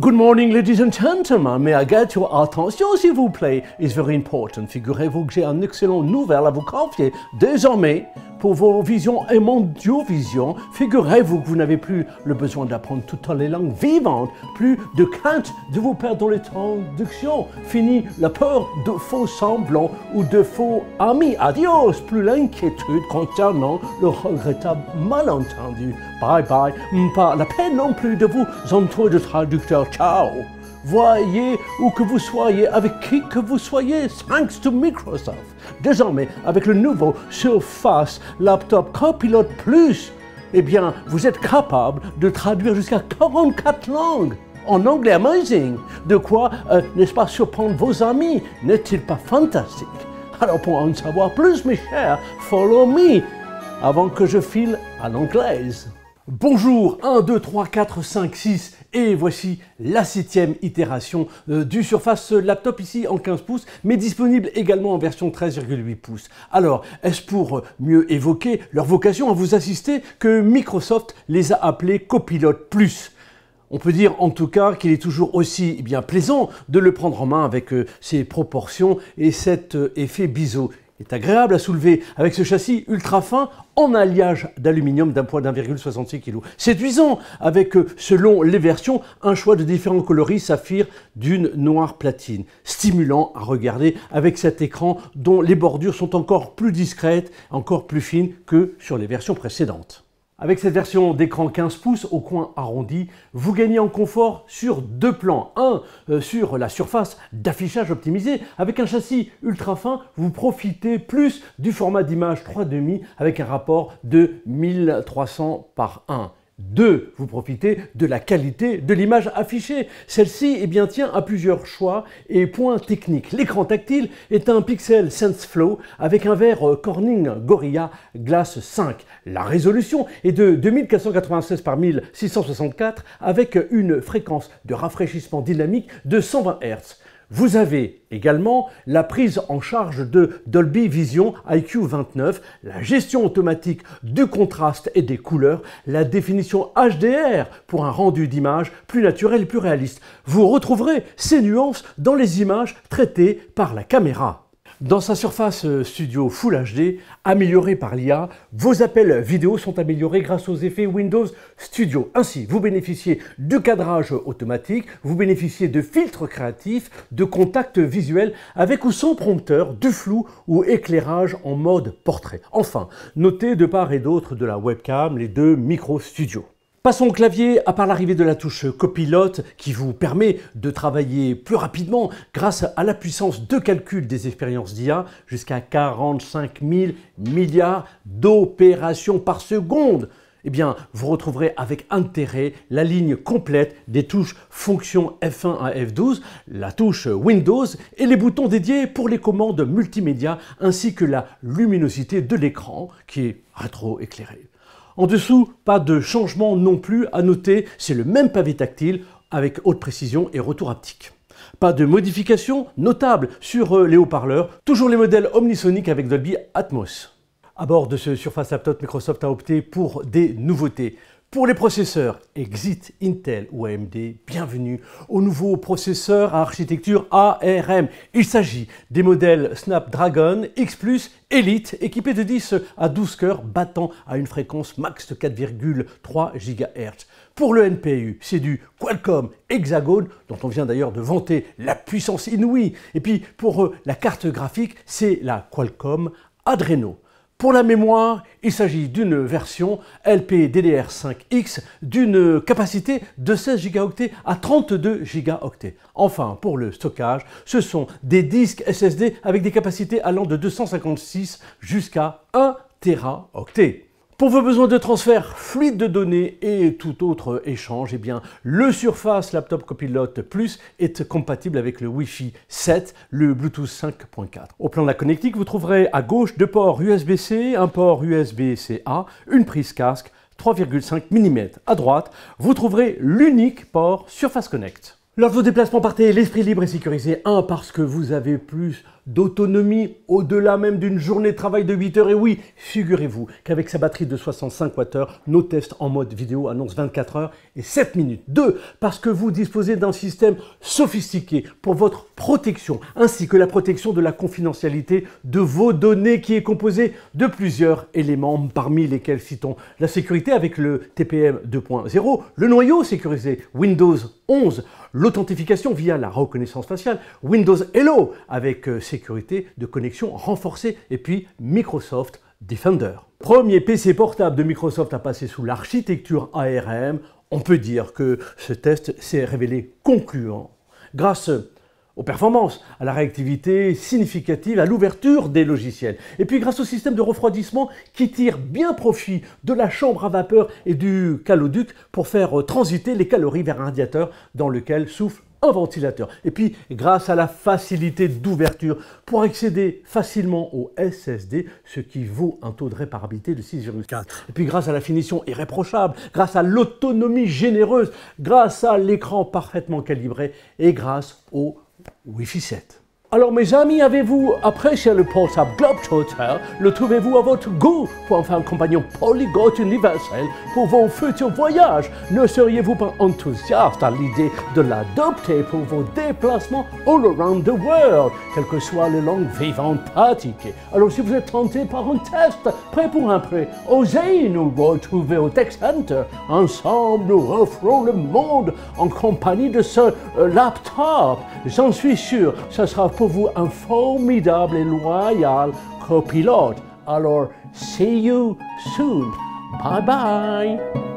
Good morning, ladies and gentlemen. May I get your attention, s'il vous plaît? It's very important. Figurez-vous que j'ai une excellente nouvelle à vous confier. Désormais, pour vos visions et mondiovisions, figurez-vous que vous n'avez plus le besoin d'apprendre toutes les langues vivantes, plus de crainte de vous perdre dans les traductions. Fini la peur de faux semblants ou de faux amis. Adios, plus l'inquiétude concernant le regrettable malentendu. Bye bye. Pas la peine non plus de vous entourer de traducteurs. Ciao. Voyez où que vous soyez, avec qui que vous soyez, thanks to Microsoft. Désormais, avec le nouveau Surface Laptop Copilot Plus, eh bien, vous êtes capable de traduire jusqu'à 44 langues. En anglais, amazing. De quoi, n'est-ce pas, surprendre vos amis? N'est-il pas fantastique? Alors, pour en savoir plus, mes chers, follow me, avant que je file à l'anglaise. Bonjour, 1, 2, 3, 4, 5, 6, et voici la 7e itération du Surface Laptop, ici en 15 pouces, mais disponible également en version 13,8 pouces. Alors, est-ce pour mieux évoquer leur vocation à vous assister que Microsoft les a appelés Copilot Plus? On peut dire en tout cas qu'il est toujours aussi bien plaisant de le prendre en main avec ses proportions et cet effet biseau. Il est agréable à soulever avec ce châssis ultra fin en alliage d'aluminium d'un poids d'1,66 kg. Séduisant avec, selon les versions, un choix de différents coloris saphir d'une noire platine. Stimulant à regarder avec cet écran dont les bordures sont encore plus discrètes, encore plus fines que sur les versions précédentes. Avec cette version d'écran 15 pouces au coin arrondi, vous gagnez en confort sur deux plans. Un, sur la surface d'affichage optimisée. Avec un châssis ultra fin, vous profitez plus du format d'image 3,5 avec un rapport de 1300 par 1. 2. Vous profitez de la qualité de l'image affichée. Celle-ci tient à plusieurs choix et points techniques. L'écran tactile est un Pixel SenseFlow avec un verre Corning Gorilla Glass 5. La résolution est de 2496 par 1664 avec une fréquence de rafraîchissement dynamique de 120 Hz. Vous avez également la prise en charge de Dolby Vision IQ29, la gestion automatique du contraste et des couleurs, la définition HDR pour un rendu d'image plus naturel et plus réaliste. Vous retrouverez ces nuances dans les images traitées par la caméra. Dans sa Surface Studio Full HD, améliorée par l'IA, vos appels vidéo sont améliorés grâce aux effets Windows Studio. Ainsi, vous bénéficiez de cadrage automatique, vous bénéficiez de filtres créatifs, de contacts visuels avec ou sans prompteur, de flou ou éclairage en mode portrait. Enfin, notez de part et d'autre de la webcam les deux micros studio. Passons au clavier, à part l'arrivée de la touche Copilot qui vous permet de travailler plus rapidement grâce à la puissance de calcul des expériences d'IA, jusqu'à 45 000 milliards d'opérations par seconde. Vous retrouverez avec intérêt la ligne complète des touches fonction F1 à F12, la touche Windows et les boutons dédiés pour les commandes multimédia ainsi que la luminosité de l'écran qui est rétro-éclairée. En dessous, pas de changement non plus à noter, c'est le même pavé tactile avec haute précision et retour haptique. Pas de modification notable sur les haut-parleurs, toujours les modèles Omnisonic avec Dolby Atmos. À bord de ce Surface Laptop, Microsoft a opté pour des nouveautés. Pour les processeurs Exit, Intel ou AMD, bienvenue aux nouveaux processeurs à architecture ARM. Il s'agit des modèles Snapdragon X Plus Elite équipés de 10 à 12 cœurs battant à une fréquence max de 4,3 GHz. Pour le NPU, c'est du Qualcomm Hexagon, dont on vient d'ailleurs de vanter la puissance inouïe. Et puis pour la carte graphique, c'est la Qualcomm Adreno. Pour la mémoire, il s'agit d'une version LPDDR5X d'une capacité de 16 Go à 32 Go. Enfin, pour le stockage, ce sont des disques SSD avec des capacités allant de 256 jusqu'à 1 Teraoctet. Pour vos besoins de transfert fluide de données et tout autre échange, le Surface Laptop Copilot Plus est compatible avec le Wi-Fi 7, le Bluetooth 5.4. Au plan de la connectique, vous trouverez à gauche deux ports USB-C, un port USB-C-A, une prise casque 3,5 mm. À droite, vous trouverez l'unique port Surface Connect. Lors de vos déplacements, partez l'esprit libre et sécurisé. 1. Parce que vous avez plus d'autonomie au-delà même d'une journée de travail de 8 heures. Et oui, figurez-vous qu'avec sa batterie de 65 Wh, nos tests en mode vidéo annoncent 24 heures et 7 minutes. 2. Parce que vous disposez d'un système sophistiqué pour votre protection, ainsi que la protection de la confidentialité de vos données qui est composée de plusieurs éléments, parmi lesquels citons la sécurité avec le TPM 2.0, le noyau sécurisé Windows 11, l'authentification via la reconnaissance faciale, Windows Hello avec sécurité de connexion renforcée et puis Microsoft Defender. Premier PC portable de Microsoft à passer sous l'architecture ARM, on peut dire que ce test s'est révélé concluant grâce aux performances, à la réactivité significative, à l'ouverture des logiciels. Et puis grâce au système de refroidissement qui tire bien profit de la chambre à vapeur et du caloduc pour faire transiter les calories vers un radiateur dans lequel souffle un ventilateur. Et puis grâce à la facilité d'ouverture pour accéder facilement au SSD, ce qui vaut un taux de réparabilité de 6,4. Et puis grâce à la finition irréprochable, grâce à l'autonomie généreuse, grâce à l'écran parfaitement calibré et grâce au Wi-Fi 7. Alors mes amis, avez-vous apprécié le portable Globetrotter? Le trouvez-vous à votre goût pour en faire un compagnon polyglotte universel pour vos futurs voyages? Ne seriez-vous pas enthousiaste à l'idée de l'adopter pour vos déplacements all around the world, quelles que soient les langues vivantes pratiquées? Alors si vous êtes tenté par un test, prêt pour un prêt, osez nous retrouver au Tech Center. Ensemble, nous referons le monde en compagnie de ce laptop. J'en suis sûr, ce sera pour vous un formidable et loyal copilote. Alors, see you soon. Bye bye.